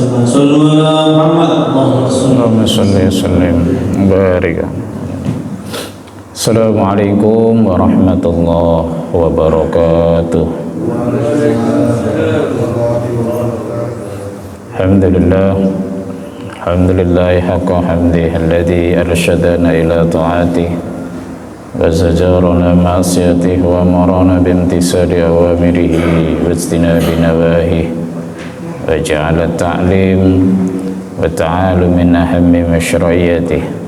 صلوا على محمد اللهم صل وسلم وبارك. Assalamualaikum warahmatullahi wabarakatuh. Alhamdulillah haqqa hamdihi alladhi arsyadana ila ta'atihi wa zajarana ma'asiyatihi wa marana bimtisali awamirihi wa istinabi nawahihi wa ja'ala ta'lim wa ta'alu min ahammi masyru'iyatihi.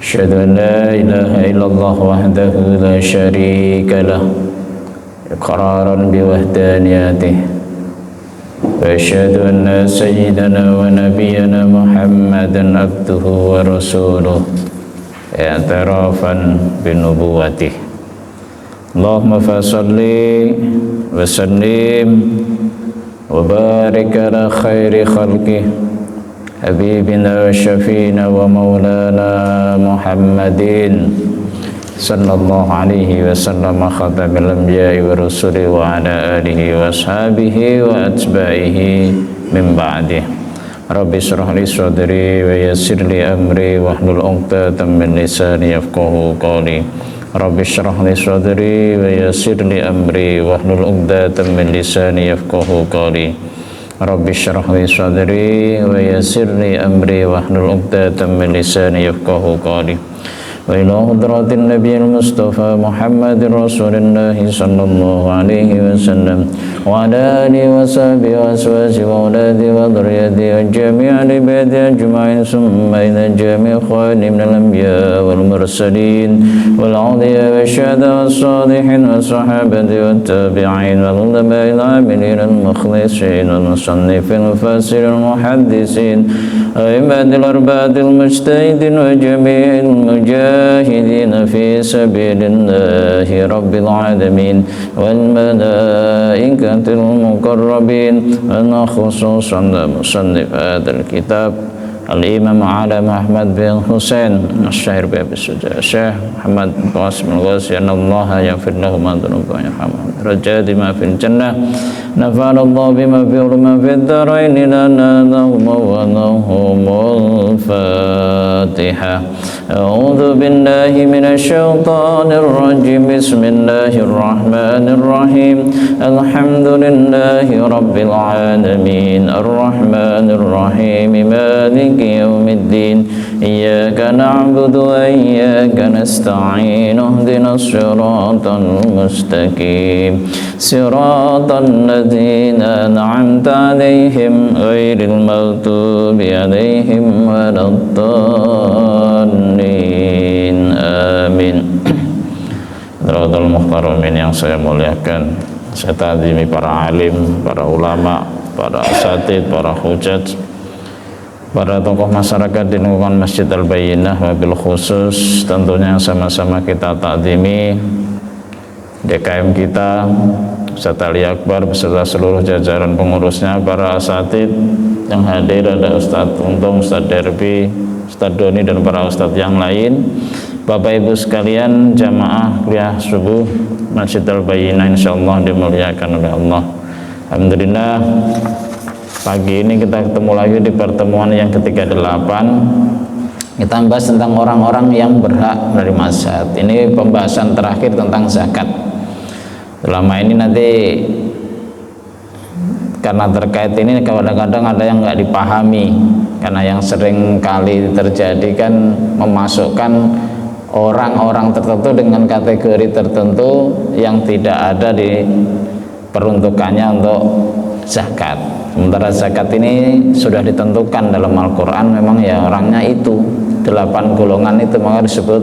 Asyhadu an la ilaha illallah wahdahu la syarika lah iqraran biwahdaniyatihi wa asyhadu anna sayyidana wa nabiyyana Muhammadan abduhu wa rasuluh i'tirafan binubuwwatihi. Allahumma fasalli wa sallim wa barik ala khairi khalqihi Habibina wa syafiina wa maulana Muhammadin sallallahu alaihi wasallam khatamil anbiya'i wa rusuli wa ala alihi wa ashabihi wa atba'ihi min ba'dih. Rabbi shrah li sadri wa yassir li amri wahlul 'uqdatam min lisani yafqahu qawli. Rabbi shrah li sadri wa yassir li amri wahlul 'uqdatam min lisani yafqahu qawli. Rabbi shrah li sadri wa yassir li amri wahlul 'uqdatam min lisani yafqahu qawli. Wa ila hadratin nabiyil mustafa Muhammadin rasulillah sallallahu alaihi wasallam wa ala alihi wa sahbihi wa azwajihi wa auladihi wa dhurriyyatihi wa jami'il ibadihi ajma'in summa ila jami'i khawani minal anbiya wal mursalin wal awliya wa syuhada was salihin wa sahabati wat tabi'in wal ulama'il amilin al mukhlisin wal musannifin wal fasirin wal muhaddisin a'immatil arba'atil mujtahidin wa jami'il mujahidin fi sabilillahi rabbil alamin wal malaikatil muqarrabin wa khususan musannif hadzal kitab Al-Imam Alam Ahmad bin Husain Asy-Syair bi Syuja Syekh Muhammad Qasim Al-Ghazi anallaha yaghfir lahu ma dhunuba wa yarhamhu rajadi ma fil jannah nafa'ana Allah bima fi ulama fid darain lana wa lahumul Fatiha. A'udzu billahi minasy syaithanir rajim. Bismillahir rahmanir rahim. Alhamdulillahi rabbil alamin arrahmanir rahim maliki yaumiddin iyyaka na'budu wa iyyaka nasta'in ihdinas siratal mustaqim siratal ladzina an'amta 'alaihim ghairil maghdubi 'alaihim waladdallin. Amin. Hadratul muhtaramin yang saya muliakan, saya ta'zimi para alim, para ulama, para asatid, para hujat, para tokoh masyarakat di lingkungan Masjid Al-Bayyinah, wabil khusus tentunya sama-sama kita ta'zimi DKM kita Ustaz Ali Akbar beserta seluruh jajaran pengurusnya, para asatid yang hadir, ada Ustaz Untung, Ustaz Derby, Ustaz Doni dan para ustadz yang lain, Bapak Ibu sekalian, jamaah kuliah subuh Masjid Al-Bayyinah insyaallah dimuliakan oleh Allah. Alhamdulillah, pagi ini kita ketemu lagi di pertemuan yang ke-38. Kita bahas tentang orang-orang yang berhak menerima zakat. Ini pembahasan terakhir tentang zakat. Selama ini nanti karena terkait ini kadang-kadang ada yang nggak dipahami, karena yang sering kali terjadi kan memasukkan orang-orang tertentu dengan kategori tertentu yang tidak ada di peruntukannya untuk zakat. Sementara zakat ini sudah ditentukan dalam Al-Quran, memang ya orangnya itu 8 golongan itu, maka disebut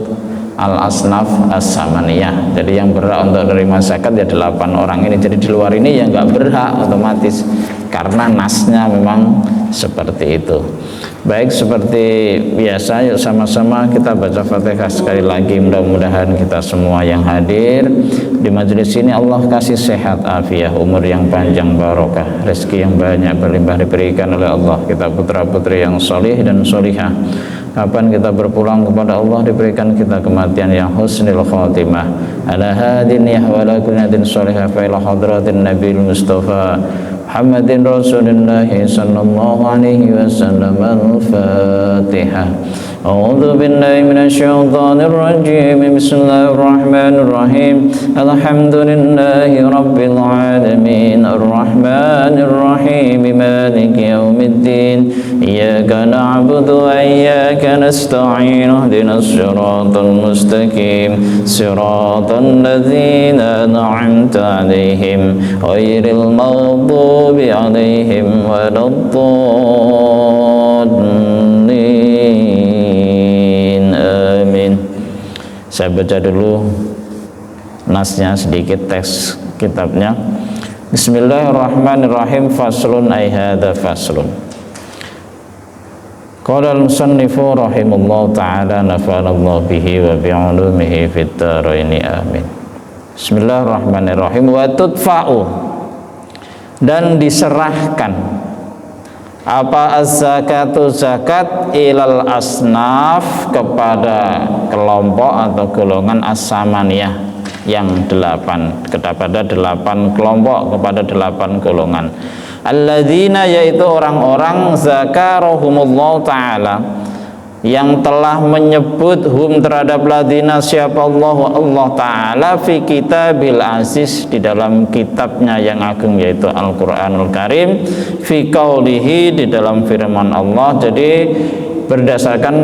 al-asnaf as-samaniyah. Jadi yang berhak untuk menerima zakat ya 8 orang ini. Jadi di luar ini ya nggak berhak otomatis, karena nasnya memang seperti itu. Baik, seperti biasa, yuk sama-sama kita baca Fatihah sekali lagi. Mudah-mudahan kita semua yang hadir di majelis ini Allah kasih sehat, afiah, umur yang panjang, barokah, rezeki yang banyak berlimpah diberikan oleh Allah. Kita putra-putri yang solih dan solihah. Kapan kita berpulang kepada Allah diberikan kita kematian yang husnul khatimah. Ala hadin yahwala kunatin solihah fa ila hadratin nabil mustafa Muhammadin Rasulullah sallallahu alaihi wasallam. Al-Fatihah. A'udzu billahi minasyaitonir rajim. Bismillahirrahmanirrahim. Alhamdulillahi rabbil alamin. Arrahmanir rahim. Maliki yaumiddin. Iyyaka na'budu wa iyyaka nasta'in. Ihdinas siratal mustaqim. Siratal ladzina an'amta 'alaihim ghairil maghdubi 'alaihim waladdallin. Saya baca dulu nasnya sedikit, teks kitabnya. Bismillahirrahmanirrahim. Faslun ay hadza faslun. Qala al-musannifu rahimahullahu ta'ala nafa'anallahu bihi wa bi'ulumihi fid dharaini amin. Bismillahirrahmanirrahim. Wa tudfa'u, dan diserahkan apa az-zakatu, zakat, ilal asnaf, kepada kelompok atau golongan as-samaniyah yang 8, kepada 8 kelompok, kepada 8 golongan. Alladzina, yaitu orang-orang zakarahumullahu ta'ala, yang telah menyebut hum terhadap ladina, siapa Allah Ta'ala, fi kitabil aziz, di dalam kitabnya yang agung yaitu Al-Quranul Karim, fi qaulihi, di dalam firman Allah. Jadi berdasarkan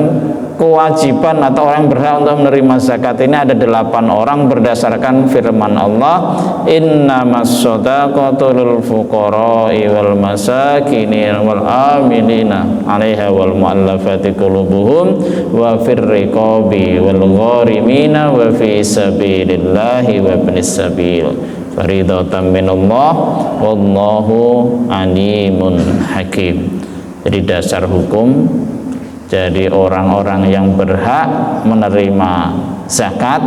kewajiban atau orang berhak untuk menerima zakat ini ada 8 orang berdasarkan firman Allah, innamas shadaqatu lil fuqara'i wal masakini wal amilina 'alaiha wal mu'allafati qulubuhum wa fir riqabi wal gharimina wa fi sabilillahi wa ibnis sabil faridatan minallah wallahu alimun hakim. Jadi dasar hukum, jadi orang-orang yang berhak menerima zakat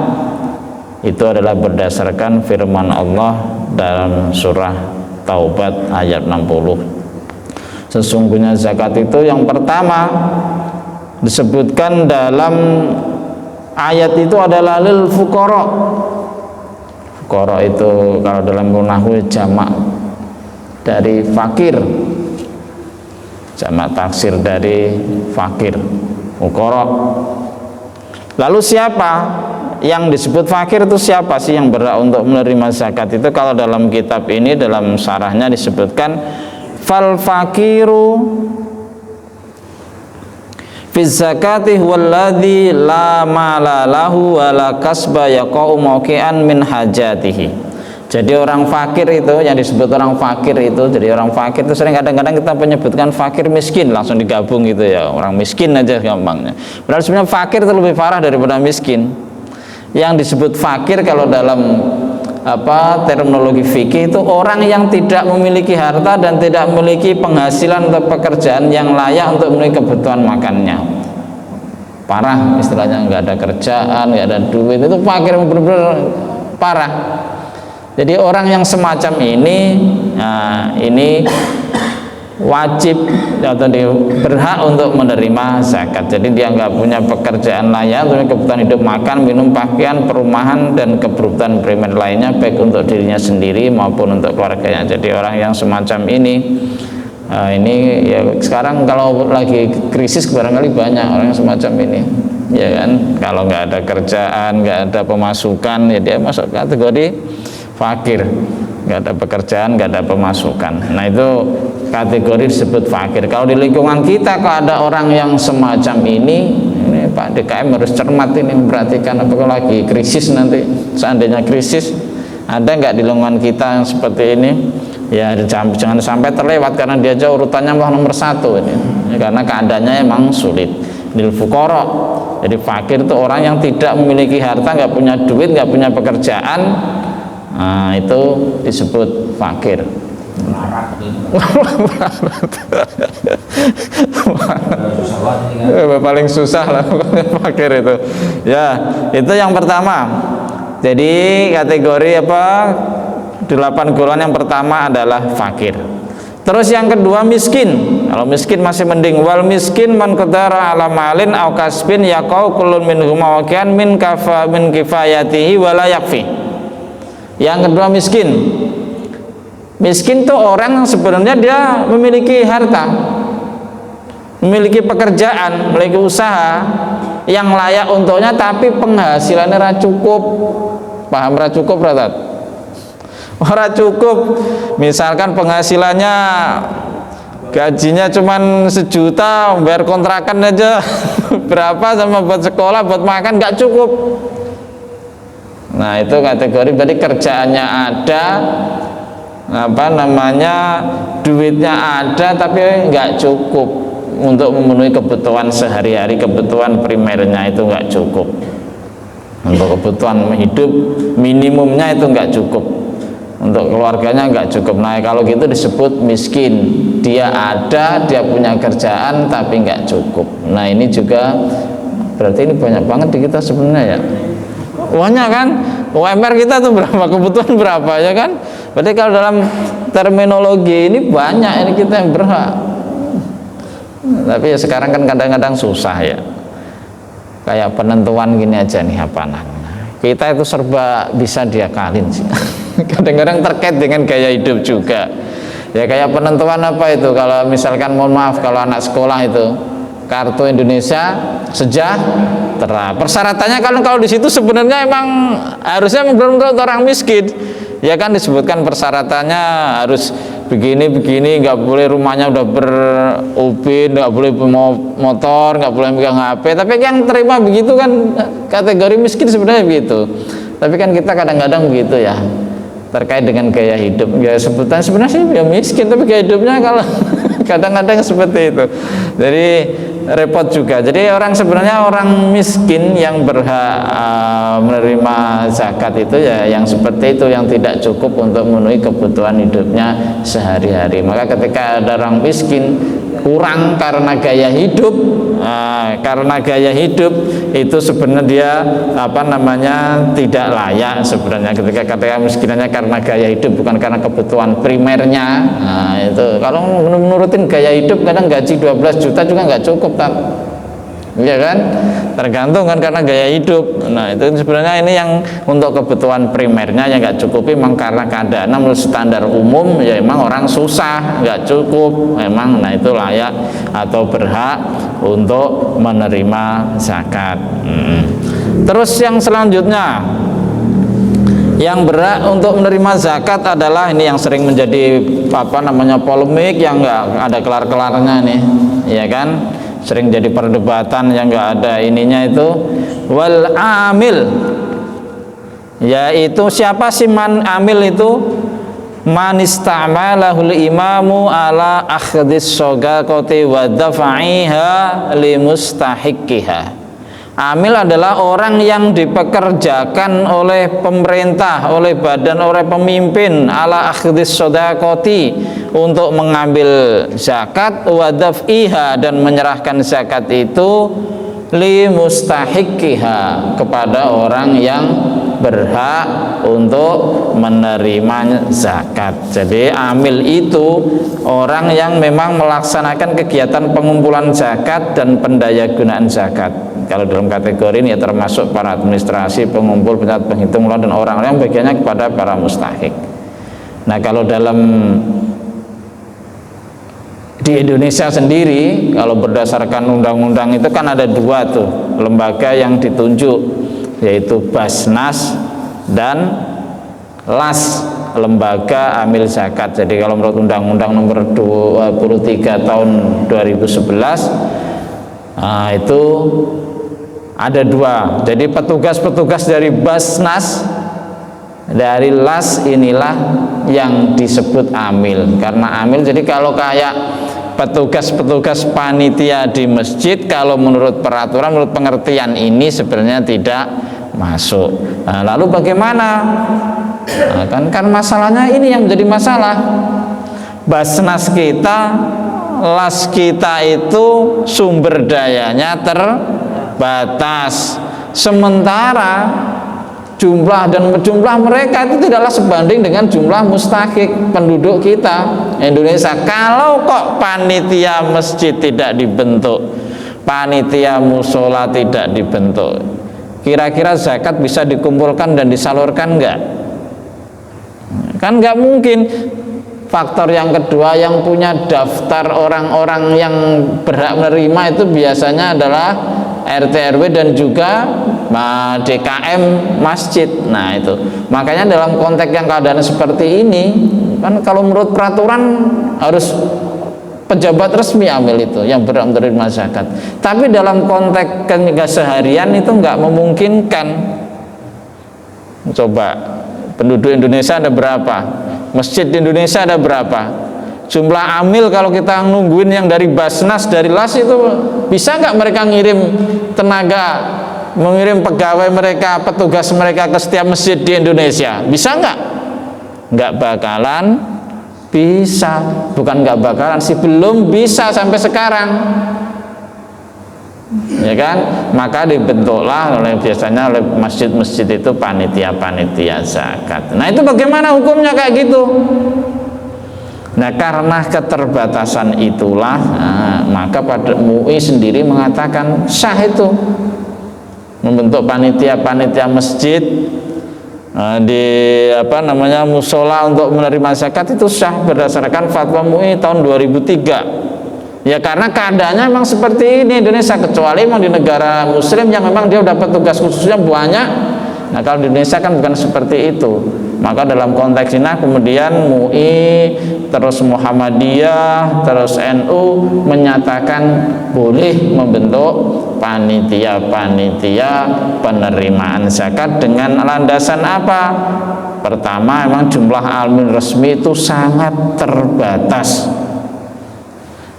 itu adalah berdasarkan firman Allah dalam surah Taubat ayat 60. Sesungguhnya zakat itu yang pertama disebutkan dalam ayat itu adalah lil fuqara. Fuqara itu kalau dalam nahwu jamak dari fakir, jamak taksir dari fakir, fuqara. Lalu siapa yang disebut fakir itu, siapa sih yang berhak untuk menerima zakat itu? Kalau dalam kitab ini, dalam syarahnya disebutkan fal fakiru fi zakati huwallazi la mala lahu wa la kasba yaqau mauqi'an min hajatihi. Jadi orang fakir itu, yang disebut orang fakir itu, jadi orang fakir itu sering kadang-kadang kita menyebutkan fakir miskin, langsung digabung gitu ya, orang miskin aja gampangnya. Padahal sebenarnya fakir itu lebih parah daripada miskin. Yang disebut fakir kalau dalam terminologi fikih itu orang yang tidak memiliki harta dan tidak memiliki penghasilan atau pekerjaan yang layak untuk memenuhi kebutuhan makannya. Parah istilahnya, nggak ada kerjaan, nggak ada duit, itu fakir, benar-benar parah. Jadi orang yang semacam ini, ini wajib atau berhak untuk menerima zakat. Jadi dia nggak punya pekerjaan layak untuk kebutuhan hidup, makan, minum, pakaian, perumahan, dan kebutuhan primer lainnya, baik untuk dirinya sendiri maupun untuk keluarganya. Jadi orang yang semacam ini ya sekarang kalau lagi krisis barangkali banyak orang yang semacam ini, ya kan? Kalau nggak ada kerjaan, nggak ada pemasukan, ya dia masuk kategori fakir, nggak ada pekerjaan, nggak ada pemasukan. Nah itu kategori disebut fakir. Kalau di lingkungan kita kalau ada orang yang semacam ini Pak DKM harus cermat ini, memperhatikan apakah lagi krisis nanti. Seandainya krisis, ada nggak di lingkungan kita yang seperti ini? Ya jangan sampai terlewat karena dia aja urutannya nomor 1 ini, ya, karena keadaannya emang sulit. Lil fuqara, jadi fakir itu orang yang tidak memiliki harta, nggak punya duit, nggak punya pekerjaan. Nah, itu disebut fakir. Paling susah lah fakir itu. Ya, itu yang pertama. Jadi kategori 8 golongan yang pertama adalah fakir. Terus yang kedua miskin. Kalau miskin masih mending. Wal miskin man qadara ala malin aw kasbin yaqau kullun minhum waqian min kifayatihi wala yakfi. Yang kedua miskin, Miskin tuh orang yang sebenarnya dia memiliki harta, memiliki pekerjaan, memiliki usaha yang layak untuknya, tapi penghasilannya ora cukup. Paham ora cukup, Ratat? Ora cukup. Misalkan penghasilannya gajinya cuman 1 juta, bayar kontrakan aja berapa, sama buat sekolah, buat makan nggak cukup. Nah, itu kategori berarti kerjaannya ada, duitnya ada, tapi nggak cukup untuk memenuhi kebutuhan sehari-hari, kebutuhan primernya itu nggak cukup. Untuk kebutuhan hidup minimumnya itu nggak cukup, untuk keluarganya nggak cukup. Nah, kalau gitu disebut miskin. Dia ada, dia punya kerjaan, tapi nggak cukup. Nah, ini juga berarti ini banyak banget di kita sebenarnya ya. Uangnya kan, UMR kita tuh berapa, kebutuhan berapa ya kan. Berarti kalau dalam terminologi ini banyak ini kita yang berhak. Tapi ya sekarang kan kadang-kadang susah ya. Kayak penentuan gini aja nih, apa namanya, kita itu serba bisa diakalin sih. Kadang-kadang terkait dengan gaya hidup juga. Ya kayak penentuan apa itu, kalau misalkan mohon maaf, kalau anak sekolah itu kartu Indonesia Sejahtera, persyaratannya kalau di situ sebenarnya emang harusnya benar-benar orang miskin ya kan, disebutkan persyaratannya harus begini, nggak boleh rumahnya udah berubin, nggak boleh motor, nggak boleh megang HP. Tapi yang terima begitu kan kategori miskin sebenarnya begitu. Tapi kan kita kadang-kadang begitu ya, terkait dengan gaya hidup. Ya sebutan sebenarnya sih ya miskin, tapi gaya hidupnya kalau kadang-kadang seperti itu. Jadi repot juga. Jadi sebenarnya orang miskin yang berhak menerima zakat itu ya yang seperti itu, yang tidak cukup untuk memenuhi kebutuhan hidupnya sehari-hari. Maka ketika ada orang miskin kurang karena gaya hidup, itu sebenarnya dia tidak layak sebenarnya. Ketika miskinannya karena gaya hidup, bukan karena kebutuhan primernya. Nah, itu kalau menurutin gaya hidup kadang gaji 12 juta juga nggak cukup, tak? Iya kan? Tergantung kan karena gaya hidup. Nah, itu sebenarnya ini yang untuk kebutuhan primernya yang nggak cukupi, memang karena keadaan menurut standar umum ya emang orang susah, nggak cukup memang. Nah, itu layak atau berhak untuk menerima zakat. Terus yang selanjutnya, yang berhak untuk menerima zakat adalah ini yang sering menjadi polemik, yang nggak ada kelar-kelarnya nih, ya kan? Sering jadi perdebatan yang nggak ada ininya, itu wal amil, yaitu siapa sih man amil itu? Man ista'malahul imamu ala akhdis shogakoti wa daf'iha li mustahiqiha. Amil adalah orang yang dipekerjakan oleh pemerintah, oleh badan, oleh pemimpin ala akhdis shogakoti, untuk mengambil zakat, wa daf'iha, dan menyerahkan zakat itu li mustahiqiha, kepada orang yang berhak untuk menerima zakat. Jadi amil itu orang yang memang melaksanakan kegiatan pengumpulan zakat dan pendayagunaan zakat. Kalau dalam kategori ini ya termasuk para administrasi, pengumpul, pencatat, penghitung, dan orang-orang yang bagiannya kepada para mustahik. Nah, kalau di Indonesia sendiri, kalau berdasarkan undang-undang itu kan ada 2 tuh lembaga yang ditunjuk, yaitu Basnas dan LAS, lembaga amil zakat. Jadi kalau menurut Undang-Undang nomor 23 tahun 2011 itu ada 2. Jadi petugas-petugas dari Basnas, dari LAS inilah yang disebut amil. Karena amil, jadi kalau kayak petugas-petugas panitia di masjid, kalau menurut peraturan, menurut pengertian ini sebenarnya tidak masuk. Nah, lalu bagaimana? Nah, kan masalahnya ini yang menjadi masalah. Basnas kita, LAS kita itu sumber dayanya terbatas, sementara jumlah mereka itu tidaklah sebanding dengan jumlah mustahik penduduk kita Indonesia. Kalau kok panitia masjid tidak dibentuk, panitia musola tidak dibentuk, kira-kira zakat bisa dikumpulkan dan disalurkan enggak? Kan enggak mungkin. faktor yang kedua, yang punya daftar orang-orang yang berhak menerima itu biasanya adalah RT RW dan juga DKM masjid. Nah itu makanya dalam konteks yang keadaan seperti ini kan, kalau menurut peraturan harus pejabat resmi amil itu yang berhak menerima zakat, tapi dalam konteks keseharian itu nggak memungkinkan. Coba penduduk Indonesia ada berapa, masjid di Indonesia ada berapa, jumlah amil kalau kita nungguin yang dari Basnas, dari LAS itu bisa nggak mereka ngirim tenaga, mengirim pegawai mereka, petugas mereka ke setiap masjid di Indonesia? Bisa nggak? Nggak bakalan bisa. Bukan nggak bakalan sih, belum bisa sampai sekarang, ya kan? Maka dibentuklah biasanya oleh masjid-masjid itu panitia-panitia zakat. Nah itu bagaimana hukumnya kayak gitu? Nah karena keterbatasan itulah, maka pada MUI sendiri mengatakan sah itu membentuk panitia-panitia masjid di musola untuk menerima zakat, itu sah berdasarkan fatwa MUI tahun 2003. Ya karena keadaannya memang seperti ini Indonesia, kecuali memang di negara muslim yang memang dia dapat tugas khususnya banyak. Nah kalau di Indonesia kan bukan seperti itu. Maka dalam konteks ini kemudian MUI, terus Muhammadiyah, terus NU menyatakan boleh membentuk panitia-panitia penerimaan zakat dengan landasan apa? Pertama, memang jumlah amil resmi itu sangat terbatas.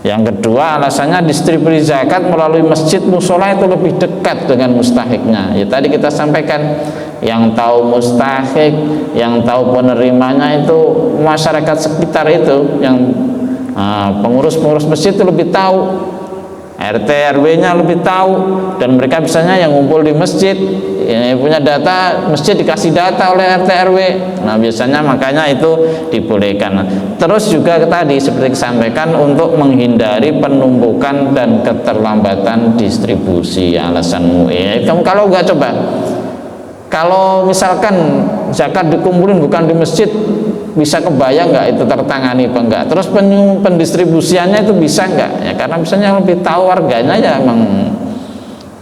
Yang kedua, alasannya distribusi zakat melalui masjid musola itu lebih dekat dengan mustahiknya. Ya tadi kita sampaikan, yang tahu mustahik, yang tahu penerimanya itu masyarakat sekitar itu, yang pengurus-pengurus masjid itu lebih tahu, RT RW-nya lebih tahu, dan mereka biasanya yang ngumpul di masjid, ini punya data, masjid dikasih data oleh RT RW. Nah biasanya makanya itu dibolehkan. Terus juga tadi seperti disampaikan, untuk menghindari penumpukan dan keterlambatan distribusi, alasan MUI. Kamu kalau nggak coba, kalau misalkan zakat dikumpulin bukan di masjid, bisa kebayang nggak itu tertangani apa enggak? Terus pendistribusiannya itu bisa nggak? Ya karena misalnya lebih tahu warganya ya emang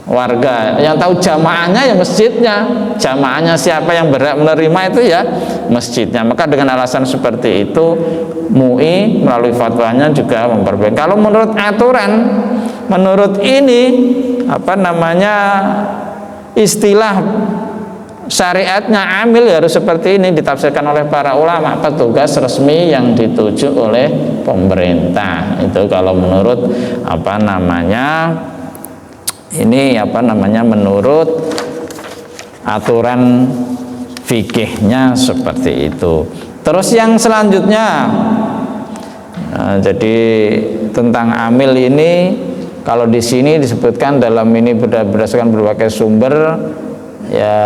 warga, yang tahu jamaahnya ya masjidnya, jamaahnya siapa yang berhak menerima itu ya masjidnya. Maka dengan alasan seperti itu MUI melalui fatwanya juga memperbolehkan. Kalau menurut aturan, menurut ini istilah syariatnya amil harus seperti ini ditafsirkan oleh para ulama, petugas resmi yang dituju oleh pemerintah. Itu kalau menurut menurut aturan fikihnya seperti itu. Terus yang selanjutnya, jadi tentang amil ini, kalau di sini disebutkan dalam ini berdasarkan berbagai sumber, ya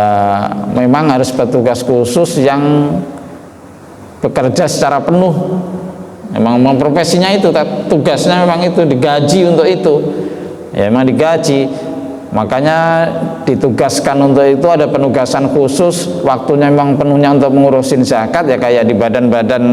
memang harus petugas khusus yang bekerja secara penuh. Memang profesinya itu, tugasnya memang itu, digaji untuk itu. Ya memang digaji, makanya ditugaskan untuk itu, ada penugasan khusus, waktunya memang penuhnya untuk mengurusin zakat, ya kayak di badan-badan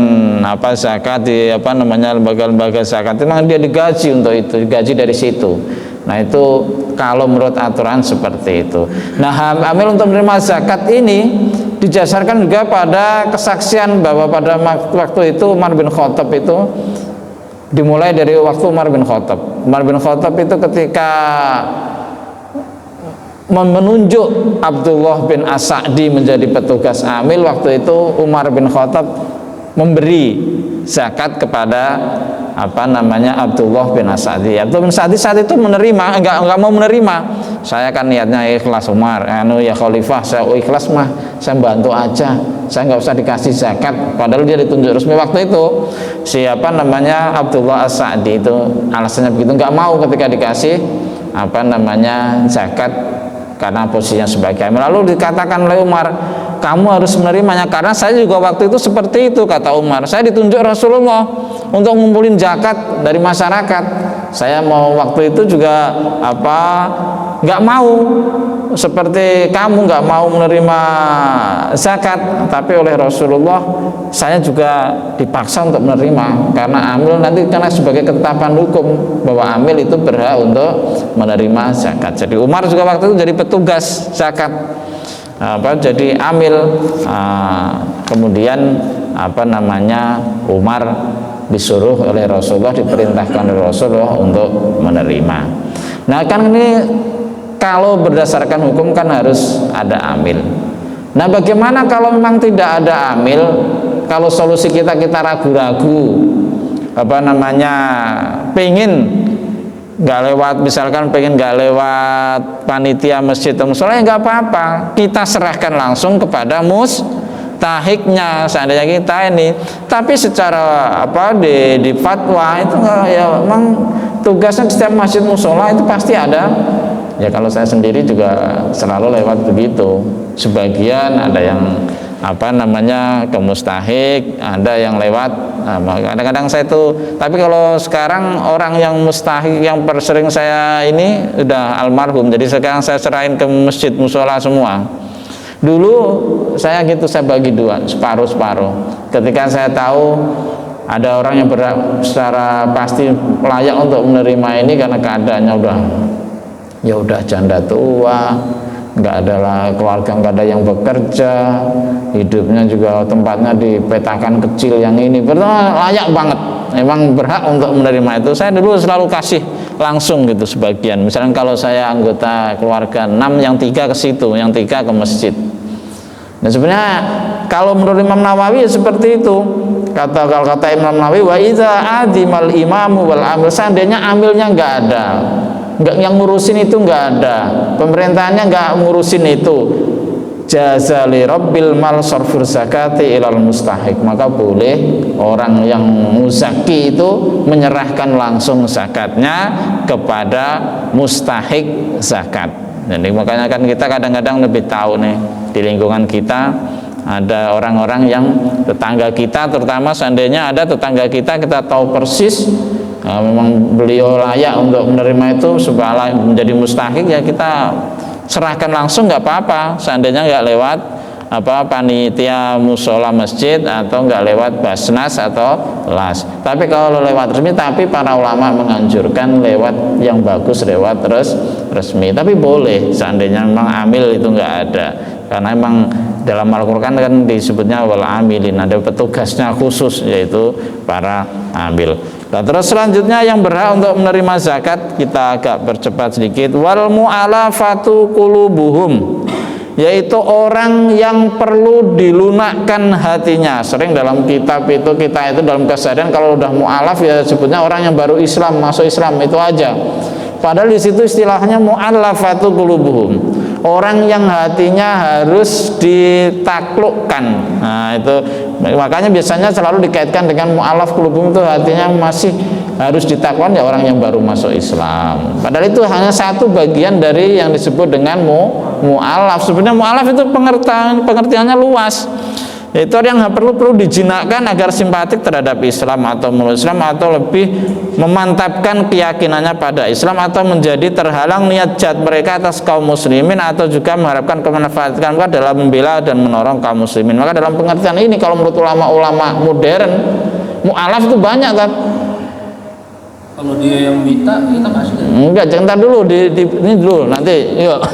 zakat, di lembaga-lembaga zakat, memang dia digaji untuk itu, digaji dari situ. Nah itu kalau menurut aturan seperti itu. Nah amil untuk menerima zakat ini didasarkan juga pada kesaksian bahwa pada waktu itu Umar bin Khattab itu, dimulai dari waktu Umar bin Khattab. Umar bin Khattab itu ketika menunjuk Abdullah bin As-Sa'di menjadi petugas amil, waktu itu Umar bin Khattab memberi zakat kepada Abdullah bin As-Sa'di. Abdullah bin As-Sa'di saat itu menerima, enggak mau menerima. Saya kan niatnya ikhlas, Umar, ya khalifah, saya ikhlas mah, saya bantu aja, saya nggak usah dikasih zakat. Padahal dia ditunjuk resmi waktu itu. Abdullah As-Sa'di itu alasannya begitu, nggak mau ketika dikasih zakat karena posisinya sebagai amil. Lalu dikatakan oleh Umar, kamu harus menerimanya karena saya juga waktu itu seperti itu, kata Umar. Saya ditunjuk Rasulullah untuk ngumpulin zakat dari masyarakat. Saya mau waktu itu juga nggak mau seperti kamu nggak mau menerima zakat, tapi oleh Rasulullah saya juga dipaksa untuk menerima, karena amil nanti karena sebagai ketetapan hukum bahwa amil itu berhak untuk menerima zakat. Jadi Umar juga waktu itu jadi petugas zakat, jadi amil. Kemudian Umar disuruh oleh Rasulullah, diperintahkan oleh Rasulullah untuk menerima. Nah kan ini kalau berdasarkan hukum kan harus ada amil. Nah bagaimana kalau memang tidak ada amil, kalau solusi kita ragu-ragu, pengen nggak lewat, misalkan pengen nggak lewat panitia masjid atau musola, ya nggak apa-apa, kita serahkan langsung kepada mustahiknya seandainya kita ini. Tapi secara di fatwa itu ya memang tugasnya setiap masjid musola itu pasti ada. Ya kalau saya sendiri juga selalu lewat begitu. Sebagian ada yang ke mustahik, ada yang lewat. Kadang-kadang saya itu, tapi kalau sekarang orang yang mustahik yang sering saya ini udah almarhum, jadi sekarang saya serahin ke masjid musola semua. Dulu saya saya bagi dua, separuh-separuh. Ketika saya tahu ada orang yang secara pasti layak untuk menerima ini karena keadaannya udah janda tua, nggak ada keluarga, nggak ada yang bekerja, hidupnya juga tempatnya di petakan kecil yang ini, betul layak banget, memang berhak untuk menerima itu. Saya dulu selalu kasih langsung sebagian. Misalnya kalau saya anggota keluarga 6, yang 3 ke situ, yang 3 ke masjid. Nah sebenarnya kalau menurut Imam Nawawi seperti itu. Kalau kata Imam Nawawi, wa idza adimal imamu wal amil, seandainya amilnya nggak ada, yang ngurusin itu nggak ada, pemerintahannya nggak ngurusin itu, jaza li rabbil mal sarfur zakati ilal mustahik, maka boleh orang yang muzaki itu menyerahkan langsung zakatnya kepada mustahik zakat. Jadi makanya kan kita kadang-kadang lebih tahu nih, di lingkungan kita ada orang-orang yang tetangga kita, terutama seandainya ada tetangga kita tahu persis memang beliau layak untuk menerima itu supaya menjadi mustahik, ya kita serahkan langsung, nggak apa-apa. Seandainya nggak lewat panitia musola masjid atau nggak lewat basnas atau las. Tapi kalau lewat resmi, tapi para ulama menganjurkan lewat yang bagus, lewat resmi. Tapi boleh seandainya memang amil itu nggak ada, karena memang dalam Al-Quran kan disebutnya wal amilin, ada petugasnya khusus yaitu para amil. Nah, terus selanjutnya yang berhak untuk menerima zakat, kita agak percepat sedikit, wal mu'alafatu qulubuhum, yaitu orang yang perlu dilunakkan hatinya. Sering dalam kitab kita itu dalam kesadaran kalau udah mu'alaf ya sebutnya orang yang baru Islam, masuk Islam itu aja. Padahal di situ istilahnya mu'alafatu qulubuhum, orang yang hatinya harus ditaklukkan. Nah itu makanya biasanya selalu dikaitkan dengan mu'alaf qulubuhum, itu hatinya masih harus ditaklukkan, ya orang yang baru masuk Islam. Padahal itu hanya satu bagian dari yang disebut dengan mu'alaf. Sebenarnya mu'alaf itu pengertiannya luas, yaitu orang yang perlu dijinakkan agar simpatik terhadap Islam atau meluk Islam, atau lebih memantapkan keyakinannya pada Islam, atau menjadi terhalang niat jahat mereka atas kaum muslimin, atau juga mengharapkan kemanfaatan mereka dalam membela dan menolong kaum muslimin. Maka dalam pengertian ini kalau menurut ulama-ulama modern, mu'alaf itu banyak kan. Kalau dia yang minta, kita kasih. Enggak, jangan dulu ini dulu nanti. Yuk.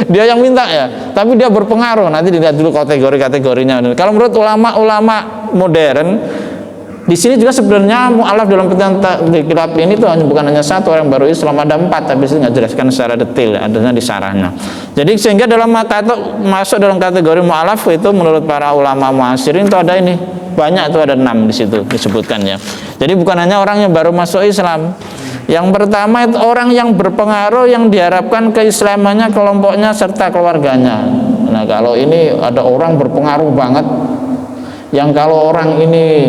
Dia yang minta ya, tapi dia berpengaruh. Nanti dilihat dulu kategorinya. Kalau menurut ulama-ulama modern, di sini juga sebenarnya mu'alaf dalam kitab ini tuh bukan hanya satu orang baru Islam, ada 4, tapi saya nggak jelaskan secara detail, adanya di sarahnya. Jadi sehingga dalam masuk dalam kategori mu'alaf itu menurut para ulama mu'asirin itu ada ini. Banyak, itu ada 6 di situ disebutkannya. Jadi bukan hanya orang yang baru masuk Islam. Yang pertama itu orang yang berpengaruh, yang diharapkan keislamannya, kelompoknya serta keluarganya. Nah kalau ini ada orang berpengaruh banget, yang kalau orang ini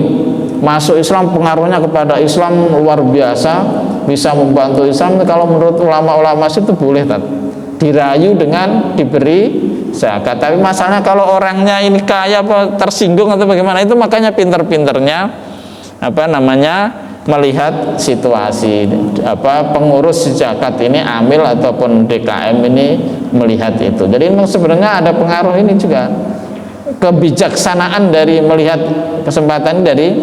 masuk Islam pengaruhnya kepada Islam luar biasa, bisa membantu Islam, kalau menurut ulama-ulama itu boleh dirayu dengan diberi zakat. Tapi masalahnya kalau orangnya ini kaya tersinggung atau bagaimana, itu makanya pinter-pinternya melihat situasi pengurus zakat ini amil ataupun DKM ini melihat itu. Jadi memang sebenarnya ada pengaruh ini juga, kebijaksanaan dari melihat kesempatan dari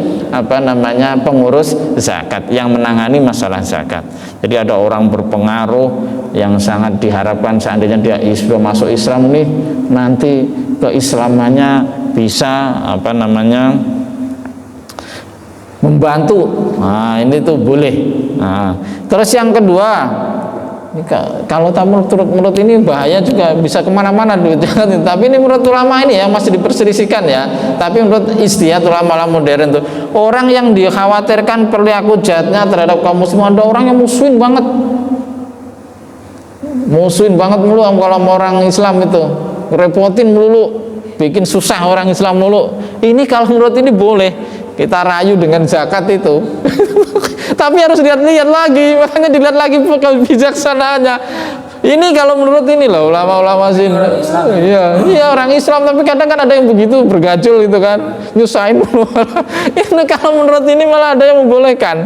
pengurus zakat yang menangani masalah zakat. Jadi ada orang berpengaruh yang sangat diharapkan seandainya dia sudah masuk Islam nih, nanti keislamannya bisa membantu. Nah, ini tuh boleh. Nah, terus yang kedua, kalau menurut ini bahaya juga, bisa kemana-mana duit. Tapi ini menurut ulama ini ya masih diperselisihkan ya. Tapi menurut istihad ulama modern tuh, orang yang dikhawatirkan perilaku jahatnya terhadap kaum muslim, ada orang yang musuhin banget mulu kalau orang Islam itu, repotin mulu, bikin susah orang Islam mulu. Ini kalau menurut ini boleh kita rayu dengan zakat itu. Tapi harus dilihat lagi, makanya dilihat lagi kebijaksanaannya. Ini kalau menurut ini loh ulama-ulama sini. Iya orang Islam, tapi kadang kan ada yang begitu bergajul gitu kan, nyusahin mulu. Ini kalau menurut ini malah ada yang membolehkan.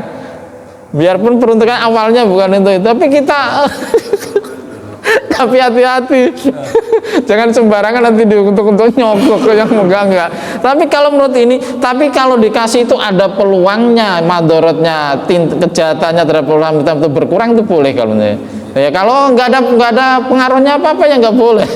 Biarpun peruntukan awalnya bukan itu, tapi kita tapi hati-hati, jangan sembarangan nanti untuk nyogok ke yang enggak. Tapi kalau menurut ini, tapi kalau dikasih itu ada peluangnya, madorotnya, kejahatannya terhadap ulama itu berkurang, itu boleh kalau menurut. Ya kalau nggak ada pengaruhnya apa-apa ya nggak boleh.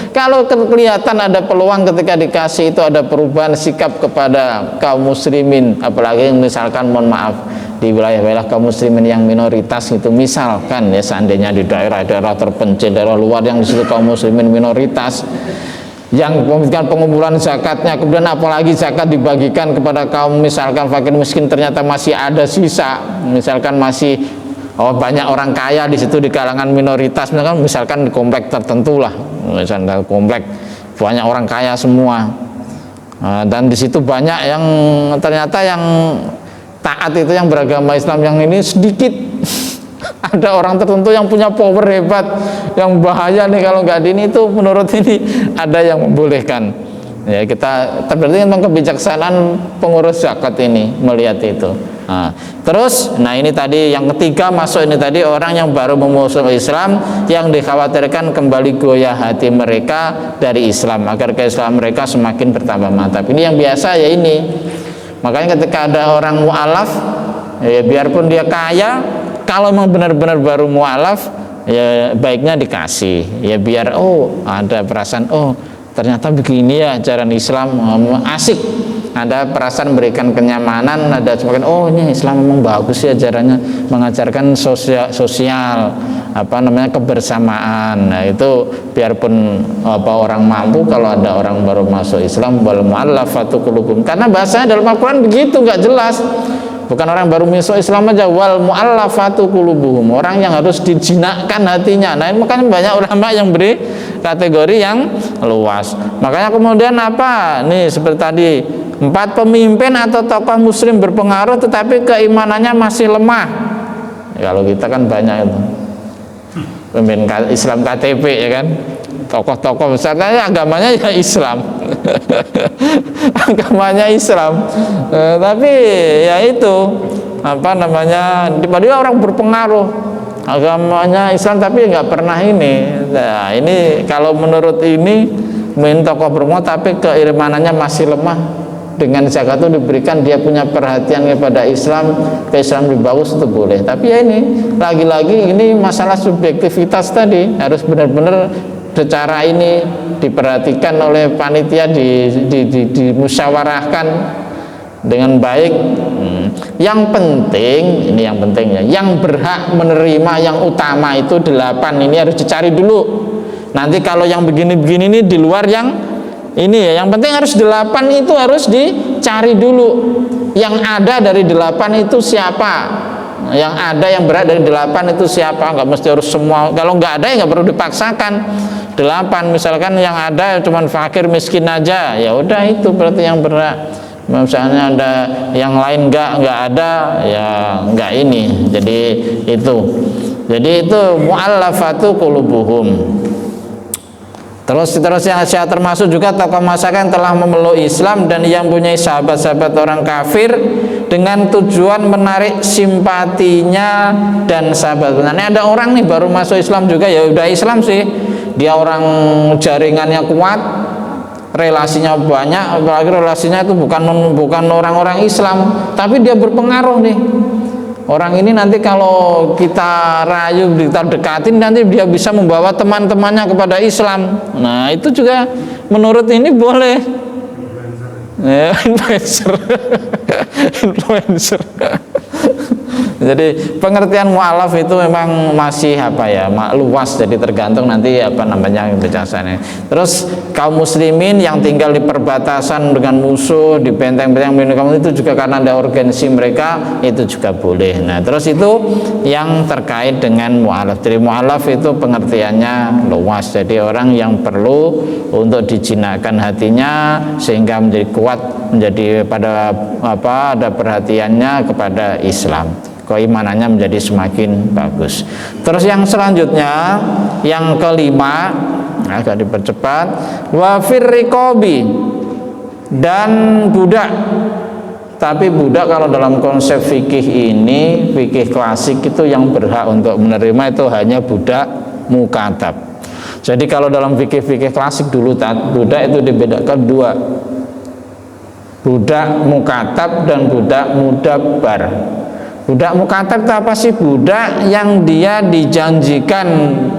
Kalau kelihatan ada peluang ketika dikasih itu ada perubahan sikap kepada kaum muslimin, apalagi misalkan mohon maaf di wilayah-wilayah kaum muslimin yang minoritas itu, misalkan ya seandainya di daerah-daerah terpencil, daerah luar yang di situ kaum muslimin minoritas, yang pengumpulan zakatnya, kemudian apalagi zakat dibagikan kepada kaum misalkan fakir miskin, ternyata masih ada sisa, misalkan masih banyak orang kaya di situ di kalangan minoritas, misalkan di komplek tertentu lah, misalnya komplek banyak orang kaya semua, dan di situ banyak yang ternyata yang taat itu, yang beragama Islam yang ini sedikit. Ada orang tertentu yang punya power hebat, yang bahaya nih kalau nggak ini, itu menurut ini ada yang membolehkan. Ya kita berarti tentang kebijaksanaan pengurus zakat ini melihat itu. Nah, terus, ini tadi yang ketiga masuk ini tadi, orang yang baru memasuk Islam yang dikhawatirkan kembali goyah hati mereka dari Islam agar keislaman mereka semakin bertambah mantap. Ini yang biasa ya ini. Makanya ketika ada orang mu'alaf, ya biarpun dia kaya, kalau memang benar-benar baru mu'alaf, ya baiknya dikasih. Ya biar ada perasaan, ternyata begini ya ajaran Islam, asik. Ada perasaan berikan kenyamanan, ada semakin ini Islam memang bagus ya ajarannya, mengajarkan sosial kebersamaan. Nah itu biarpun orang mampu, kalau ada orang baru masuk Islam, wal mu'allafatu qulubuhum, karena bahasanya dalam Al-Quran begitu, nggak jelas. Bukan orang baru masuk Islam aja, wal mu'allafatu qulubuhum, orang yang harus dijinakkan hatinya. Nah makanya banyak ulama yang beri kategori yang luas. Makanya kemudian nih seperti tadi, 4 pemimpin atau tokoh muslim berpengaruh tetapi keimanannya masih lemah. Kalau kita kan banyak itu pemimpin Islam KTP ya kan, tokoh-tokoh besar, agamanya ya Islam. Agamanya Islam, tapi ya itu dia orang berpengaruh, agamanya Islam tapi nggak pernah ini. Nah ini kalau menurut ini tokoh berpengaruh tapi keimanannya masih lemah, dengan zakat itu diberikan, dia punya perhatian kepada Islam, ke Islam lebih bagus, itu boleh. Tapi ya ini lagi-lagi ini masalah subjektivitas tadi, harus benar-benar secara ini diperhatikan oleh panitia, dimusyawarahkan dengan baik. Yang penting, ini yang pentingnya, yang berhak menerima yang utama itu 8 ini harus dicari dulu. Nanti kalau yang begini-begini ini di luar yang ini ya, yang penting harus 8 itu harus dicari dulu. Yang ada dari 8 itu siapa? Yang ada yang berat dari 8 itu siapa? Nggak mesti harus semua. Kalau nggak ada ya nggak perlu dipaksakan. 8 misalkan yang ada cuman fakir miskin aja, ya udah itu berarti yang berat. Misalnya ada yang lain nggak ada, ya nggak ini. Jadi itu mu'allafatu qulubuhum. Terus yang saya termasuk juga tokoh masyarakat yang telah memeluk Islam dan yang punya sahabat-sahabat orang kafir dengan tujuan menarik simpatinya dan sahabatnya. Nah, ada orang nih baru masuk Islam juga, ya udah Islam sih, dia orang jaringannya kuat, relasinya banyak, apalagi relasinya itu bukan orang-orang Islam, tapi dia berpengaruh nih. Orang ini nanti kalau kita rayu, kita dekatin, nanti dia bisa membawa teman-temannya kepada Islam. Nah, itu juga menurut ini boleh. Ya, influencer. Influencer. Jadi pengertian mu'alaf itu memang masih luas, jadi tergantung nanti bijaksana. Terus kaum muslimin yang tinggal di perbatasan dengan musuh, di benteng-benteng kamu itu juga karena ada urgensi mereka, itu juga boleh. Nah, terus itu yang terkait dengan mu'alaf. Jadi mu'alaf itu pengertiannya luas, jadi orang yang perlu untuk dijinakkan hatinya sehingga menjadi kuat, menjadi ada perhatiannya kepada Islam, keimanannya menjadi semakin bagus. Terus yang selanjutnya, yang kelima, agak dipercepat, wa firriqabi, dan budak. Tapi budak kalau dalam konsep fikih ini, fikih klasik itu yang berhak untuk menerima itu hanya budak mukatab. Jadi kalau dalam fikih klasik dulu, budak itu dibedakan dua, budak mukatab dan budak mudabbar. Budak mukatab itu apa sih? Budak yang dia dijanjikan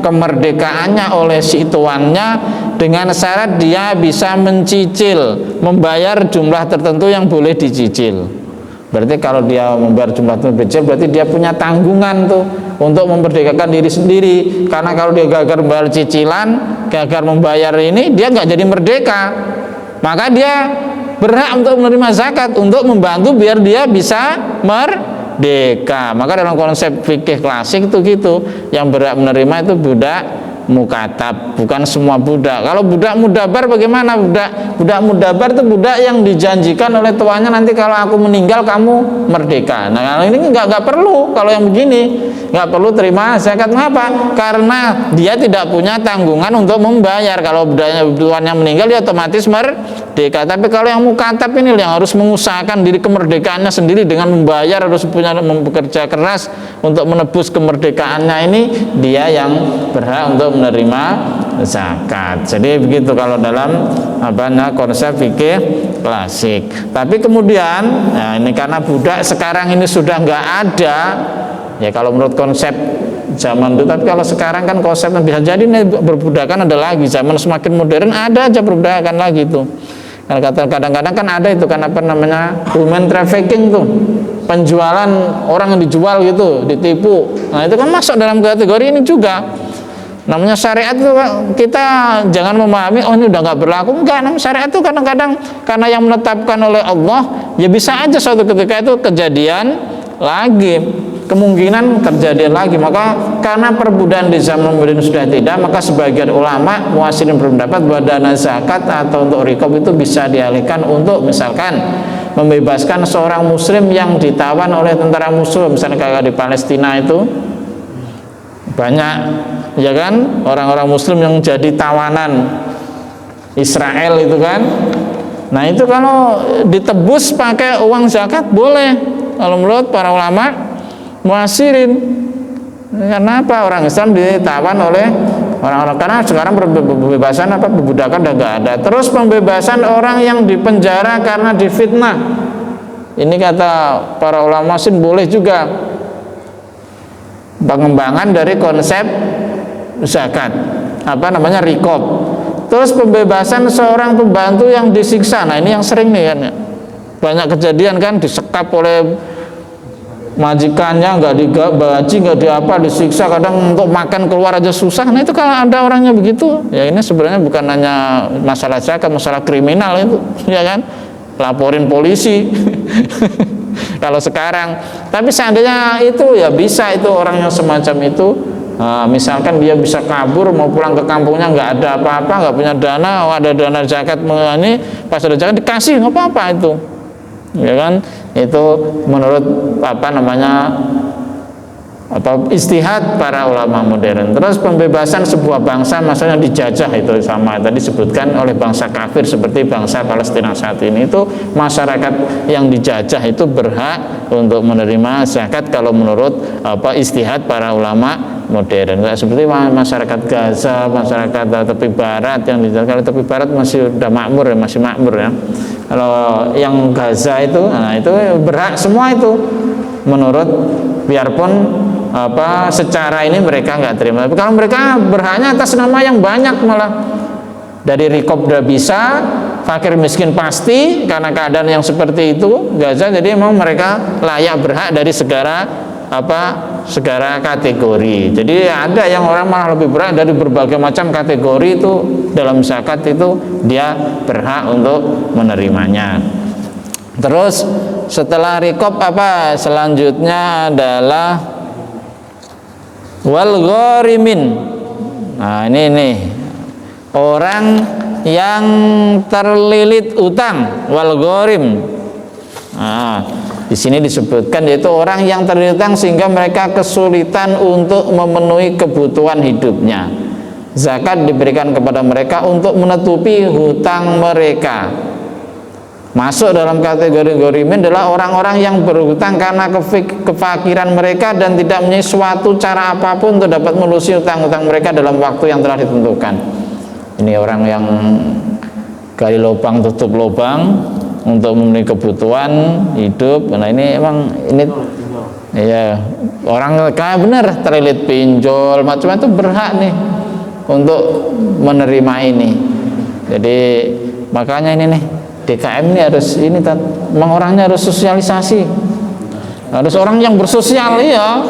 kemerdekaannya oleh si tuannya dengan syarat dia bisa mencicil, membayar jumlah tertentu yang boleh dicicil. Berarti kalau dia membayar jumlah tertentu, berarti dia punya tanggungan tuh untuk memerdekakan diri sendiri. Karena kalau dia gagal membayar cicilan, gagal membayar ini, dia nggak jadi merdeka. Maka dia berhak untuk menerima zakat untuk membantu biar dia bisa merdeka. Maka dalam konsep fikih klasik itu gitu, yang berhak menerima itu budak mukatab, bukan semua budak. Kalau budak mudabar bagaimana? Budak mudabar itu budak yang dijanjikan oleh tuannya, nanti kalau aku meninggal kamu merdeka. Nah, kalau ini nggak perlu, kalau yang begini nggak perlu terima zakat. Mengapa? Karena dia tidak punya tanggungan untuk membayar. Kalau budaknya tuannya meninggal, dia otomatis merdeka. Tapi kalau yang mukatab ini yang harus mengusahakan diri kemerdekaannya sendiri dengan membayar, harus bekerja keras untuk menebus kemerdekaannya, ini dia yang berhak untuk menerima zakat. Jadi begitu kalau dalam konsep fikih klasik. Tapi kemudian, nah ini karena budak sekarang ini sudah nggak ada, ya kalau menurut konsep zaman itu. Tapi kalau sekarang kan konsepnya bisa jadi ini berbudakan ada lagi, zaman semakin modern ada aja perbudakan lagi tuh. Kadang-kadang kan ada itu kan human trafficking tuh, penjualan orang yang dijual gitu, ditipu. Nah itu kan masuk dalam kategori ini juga. Namanya syariat itu kita jangan memahami oh ini udah nggak berlaku. Enggak, namanya syariat itu kadang-kadang karena yang menetapkan oleh Allah, ya bisa aja suatu ketika itu kejadian lagi, kemungkinan terjadi lagi. Maka karena perbudakan di zaman modern sudah tidak, maka sebagian ulama muasirin berpendapat bahwa dana zakat atau untuk rikab itu bisa dialihkan untuk misalkan membebaskan seorang muslim yang ditawan oleh tentara musuh. Misalnya kayak di Palestina itu banyak, ya kan, orang-orang muslim yang jadi tawanan Israel itu kan. Nah itu kalau ditebus pakai uang zakat boleh kalau menurut para ulama muasirin. Karena apa? Orang Islam ditawan oleh orang-orang, karena sekarang pembebasan perbudakan udah nggak ada. Terus pembebasan orang yang dipenjara karena difitnah, ini kata para ulama muasirin boleh juga, pengembangan dari konsep zakat rikob. Terus pembebasan seorang pembantu yang disiksa. Nah ini yang sering nih kan, banyak kejadian kan, disekap oleh majikannya, nggak digaji, nggak diapa, disiksa, kadang untuk makan keluar aja susah. Nah itu kalau ada orangnya begitu, ya ini sebenarnya bukan hanya masalah zakat, masalah kriminal itu, ya kan, laporin polisi. Kalau sekarang, tapi seandainya itu ya bisa itu orang yang semacam itu, misalkan dia bisa kabur mau pulang ke kampungnya nggak ada apa-apa, nggak punya dana, ada dana zakat, ini pas ada zakat dikasih nggak apa-apa itu, ya kan, itu menurut istihad para ulama modern. Terus pembebasan sebuah bangsa, maksudnya dijajah itu sama tadi disebutkan oleh bangsa kafir seperti bangsa Palestina saat ini, itu masyarakat yang dijajah itu berhak untuk menerima zakat kalau menurut istihad para ulama modern. Nggak seperti masyarakat Gaza, masyarakat tepi barat yang dijajah. Kalau tepi barat masih udah makmur ya, masih makmur ya. Kalau yang Gaza itu, nah itu berhak semua itu menurut, biarpun secara ini mereka nggak terima. Tapi kalau mereka berhaknya atas nama yang banyak, malah dari Rikob udah bisa, fakir miskin pasti karena keadaan yang seperti itu Gaza. Jadi memang mereka layak berhak dari segala kategori. Jadi ada yang orang malah lebih berhak dari berbagai macam kategori itu dalam zakat itu dia berhak untuk menerimanya. Terus setelah Rikob selanjutnya adalah wal gharimin. Nah ini orang yang terlilit utang, wal gharim. Nah, di sini disebutkan yaitu orang yang terlilit utang sehingga mereka kesulitan untuk memenuhi kebutuhan hidupnya. Zakat diberikan kepada mereka untuk menutupi hutang mereka. Masuk dalam kategori gharimin adalah orang-orang yang berhutang karena kefakiran mereka dan tidak mempunyai suatu cara apapun untuk dapat melusi hutang-hutang mereka dalam waktu yang telah ditentukan. Ini orang yang gali lubang tutup lubang untuk memenuhi kebutuhan hidup. Nah ini emang ini ya orang kayak benar terlilit pinjol macam itu berhak nih untuk menerima ini. Jadi makanya ini nih DKM ini harus memang orangnya harus sosialisasi, harus orang yang bersosial. Iya,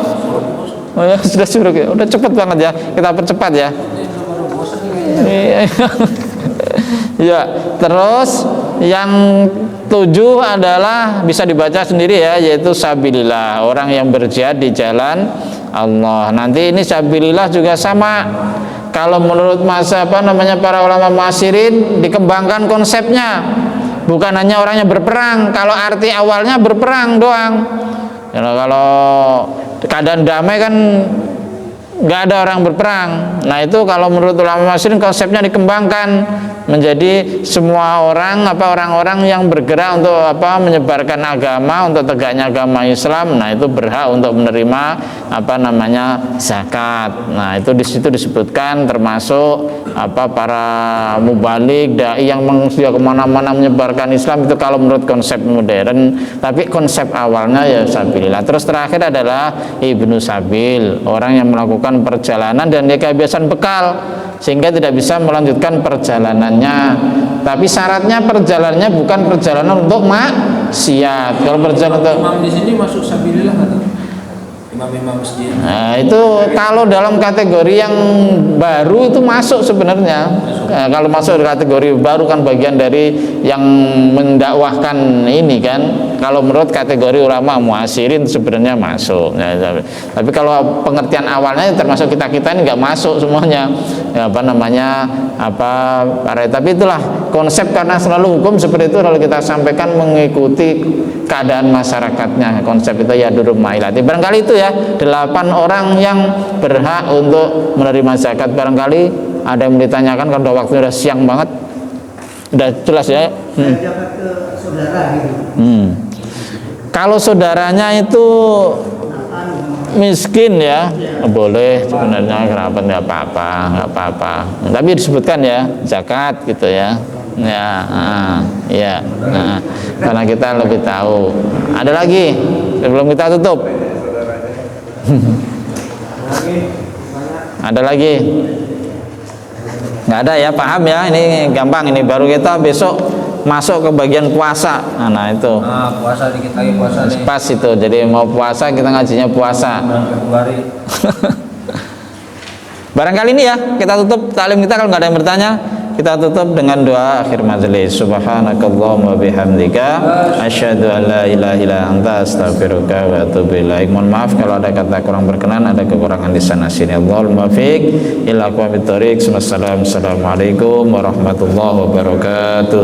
oh ya sudah suruh, udah cepet banget ya, kita percepat ya. Ya, terus yang 7 adalah bisa dibaca sendiri ya, yaitu sabilillah, orang yang berjihad di jalan Allah. Nanti ini sabilillah juga sama. Kalau menurut para ulama mu'asirin dikembangkan konsepnya. Bukan hanya orangnya berperang. Kalau arti awalnya berperang doang. Kalau keadaan damai kan nggak ada orang berperang. Nah itu kalau menurut ulama mu'asirin konsepnya dikembangkan menjadi semua orang-orang yang bergerak untuk menyebarkan agama, untuk tegaknya agama Islam. Nah itu berhak untuk menerima zakat. Nah itu di situ disebutkan termasuk para mubalik, dai yang sudah kemana-mana menyebarkan Islam. Itu kalau menurut konsep modern, tapi konsep awalnya ya sabilillah. Terus terakhir adalah ibnu sabil, orang yang melakukan perjalanan dan dia kehabisan bekal sehingga tidak bisa melanjutkan perjalanannya. Tapi syaratnya perjalanannya bukan perjalanan untuk maksiat. Kalau perjalanan untuk imam di sini masuk sabilillah atau imam-imam masjid? Nah, itu kalau dalam kategori yang baru itu masuk sebenarnya. Nah, kalau masuk di kategori baru kan bagian dari yang mendakwahkan ini kan. Kalau menurut kategori ulama mu'asirin sebenarnya masuk. Nah, tapi kalau pengertian awalnya termasuk kita ini nggak masuk semuanya. Ya, tapi itulah konsep, karena selalu hukum seperti itu kalau kita sampaikan mengikuti keadaan masyarakatnya. Konsep itu ya durub mailati. Barangkali itu ya 8 orang yang berhak untuk menerima zakat. Barangkali ada yang ditanyakan kalau udah waktunya udah siang banget. Udah jelas ya. Zakat ke saudara gitu. Kalau saudaranya itu miskin ya, boleh sebenarnya, kerabat nggak apa-apa. Tapi disebutkan ya zakat gitu ya. Karena kita lebih tahu. Ada lagi sebelum kita tutup. Ada lagi? Nggak ada ya, paham ya? Ini gampang, ini baru kita besok masuk ke bagian puasa. Nah itu. Puasa dikit lagi puasa nih. Pas itu. Jadi mau puasa kita ngajinya puasa. Februari. Barangkali ini ya kita tutup taklim kita, kalau nggak ada yang bertanya kita tutup dengan doa akhir majelis. Subhanakallahumma bihamdika asyhadu an la ilaha illa anta astaghfiruka wa atubu ilaik. Mohon maaf kalau ada kata kurang berkenan, ada kekurangan di sana sini. Allahul muwaffiq ila aqwamit thoriq. Assalamualaikum warahmatullahi wabarakatuh.